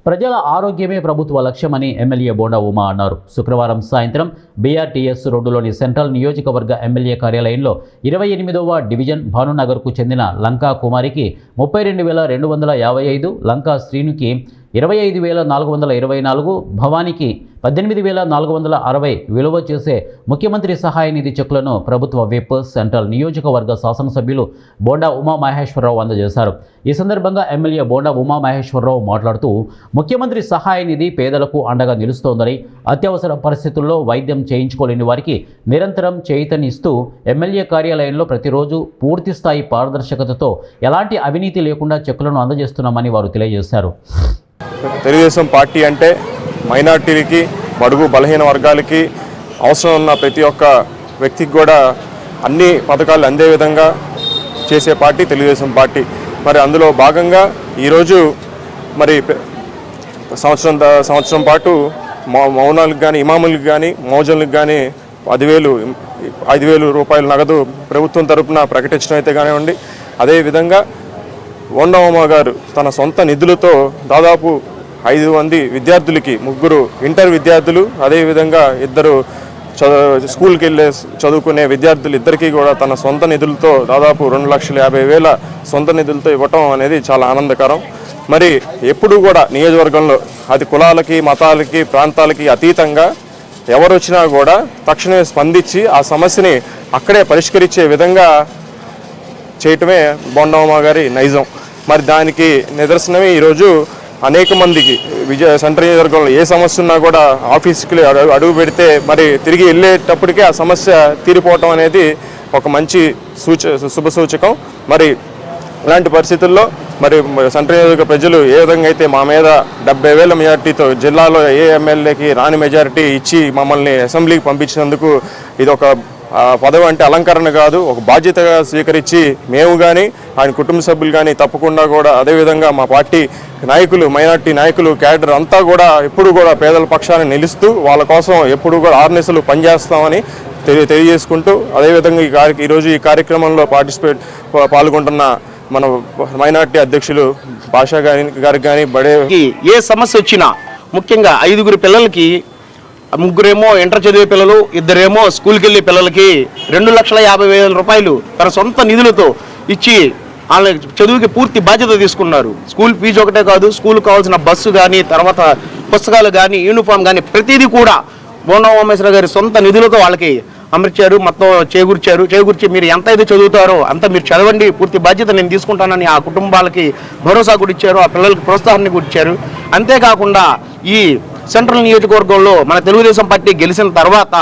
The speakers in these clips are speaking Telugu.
ప్రజల ఆరోగ్యమే ప్రభుత్వ లక్ష్యమని ఎమ్మెల్యే బోండా ఉమా అన్నారు. శుక్రవారం సాయంత్రం బీఆర్టీఎస్ రోడ్డులోని సెంట్రల్ నియోజకవర్గ ఎమ్మెల్యే కార్యాలయంలో 28వ డివిజన్ భానునగర్కు చెందిన లంకా కుమారికి 32,255, లంకా శ్రీనుకి 25,424, భవానికి 18,460 విలువ చేసే ముఖ్యమంత్రి సహాయ నిధి చెక్కులను ప్రభుత్వ విప్ సెంట్రల్ నియోజకవర్గ శాసనసభ్యులు బోండా ఉమా మహేశ్వరరావు అందజేశారు. ఈ సందర్భంగా ఎమ్మెల్యే బోండా ఉమా మహేశ్వరరావు మాట్లాడుతూ ముఖ్యమంత్రి సహాయ నిధి పేదలకు అండగా నిలుస్తోందని, అత్యవసర పరిస్థితుల్లో వైద్యం చేయించుకోలేని వారికి నిరంతరం చేయూతనిస్తూ ఎమ్మెల్యే కార్యాలయంలో ప్రతిరోజు పూర్తిస్థాయి పారదర్శకతతో ఎలాంటి అవినీతి లేకుండా చెక్కులను అందజేస్తున్నామని వారు తెలియజేశారు. తెలుగుదేశం పార్టీ అంటే మైనార్టీలకి, బడుగు బలహీన వర్గాలకి అవసరం ఉన్న ప్రతి ఒక్క వ్యక్తికి కూడా అన్ని పథకాలు అందే విధంగా చేసే పార్టీ తెలుగుదేశం పార్టీ. మరి అందులో భాగంగా ఈరోజు మరి సంవత్సరం పాటు మౌనాలకు కానీ, ఇమాములకు కానీ, మౌజన్లకు కానీ 5,000 రూపాయల నగదు ప్రభుత్వం తరఫున ప్రకటించడం అయితే కానివ్వండి. అదేవిధంగా బోండా ఉమా గారు తన సొంత నిధులతో దాదాపు 5 మంది విద్యార్థులకి, 3 ఇంటర్ విద్యార్థులు, అదేవిధంగా 2 స్కూల్కి వెళ్ళే చదువుకునే విద్యార్థులు ఇద్దరికీ కూడా తన సొంత నిధులతో దాదాపు 2,50,000 సొంత నిధులతో ఇవ్వటం అనేది చాలా ఆనందకరం. మరి ఎప్పుడు కూడా నియోజకవర్గంలో అది కులాలకి, మతాలకి, ప్రాంతాలకి అతీతంగా ఎవరు వచ్చినా కూడా తక్షణమే స్పందించి ఆ సమస్యని అక్కడే పరిష్కరించే విధంగా చేయటమే బోండా ఉమా గారి నైజం. మరి దానికి నిదర్శనమే ఈరోజు అనేక మందికి సెంట్రల్ నియోజకవర్గంలో ఏ సమస్య ఉన్నా కూడా ఆఫీస్కి అడుగు పెడితే మరి తిరిగి వెళ్ళేటప్పటికే ఆ సమస్య తీరిపోవటం అనేది ఒక మంచి శుభ సూచకం. మరి ఇలాంటి పరిస్థితుల్లో మరి సెంట్రల్ నియోజకవర్గ ప్రజలు ఏ విధంగా అయితే మా మీద 70,000 మెజారిటీతో జిల్లాలో ఏ ఎమ్మెల్యేకి రాని మెజారిటీ ఇచ్చి మమ్మల్ని అసెంబ్లీకి పంపించినందుకు ఇది ఒక పదవి అంటే అలంకరణ కాదు, ఒక బాధ్యతగా స్వీకరించి మేము కానీ, ఆయన కుటుంబ సభ్యులు కానీ తప్పకుండా కూడా అదేవిధంగా మా పార్టీ నాయకులు, మైనార్టీ నాయకులు, క్యాడర్ అంతా కూడా ఎప్పుడు కూడా పేదల పక్షాన్ని నిలుస్తూ వాళ్ళ కోసం ఎప్పుడు కూడా ఆర్నిసలు పనిచేస్తామని తెలియజేసుకుంటూ, అదేవిధంగా ఈరోజు ఈ కార్యక్రమంలో పాల్గొంటున్న మన మైనార్టీ అధ్యక్షులు భాషా గారికి కానీ ఏ సమస్య వచ్చినా ముఖ్యంగా 5 పిల్లలకి, 3 ఇంటర్ చదివే పిల్లలు, 2 స్కూల్కి వెళ్ళే పిల్లలకి 2,50,000 రూపాయలు తన సొంత నిధులతో ఇచ్చి వాళ్ళ చదువుకి పూర్తి బాధ్యత తీసుకున్నారు. స్కూల్ ఫీజు ఒకటే కాదు, స్కూల్కి కావాల్సిన బస్సు కానీ, తర్వాత పుస్తకాలు కానీ, యూనిఫామ్ కానీ ప్రతిదీ కూడా బోండా ఉమేశ్వర గారి సొంత నిధులతో వాళ్ళకి అమర్చారు, మొత్తం చేకూర్చి మీరు ఎంత అయితే చదువుతారో అంత మీరు చదవండి, పూర్తి బాధ్యత నేను తీసుకుంటానని ఆ కుటుంబాలకి భరోసా కూడా ఇచ్చారు, ఆ పిల్లలకి ప్రోత్సాహాన్ని కూడా ఇచ్చారు. అంతేకాకుండా ఈ సెంట్రల్ నియోజకవర్గంలో మన తెలుగుదేశం పార్టీ గెలిచిన తర్వాత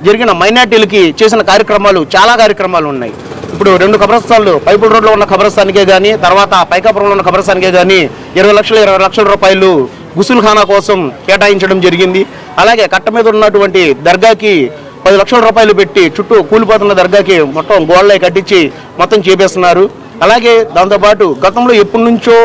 జరిగిన మైనార్టీలకి చేసిన చాలా కార్యక్రమాలు ఉన్నాయి. ఇప్పుడు 2 ఖబరస్థాన్లు పైపుల్ రోడ్లో ఉన్న ఖబరస్థానికే కానీ, తర్వాత పైకాపురంలో ఉన్న ఖబరస్థానికే కానీ 20 లక్షల రూపాయలు గుసుల్ఖానా కోసం కేటాయించడం జరిగింది. అలాగే కట్ట మీద ఉన్నటువంటి దర్గాకి 10 లక్షల రూపాయలు పెట్టి చుట్టూ కూలిపోతున్న దర్గాకి మొత్తం గోడలై కట్టించి మొత్తం చేపేస్తున్నారు. అలాగే దాంతోపాటు గతంలో ఎప్పటి నుంచో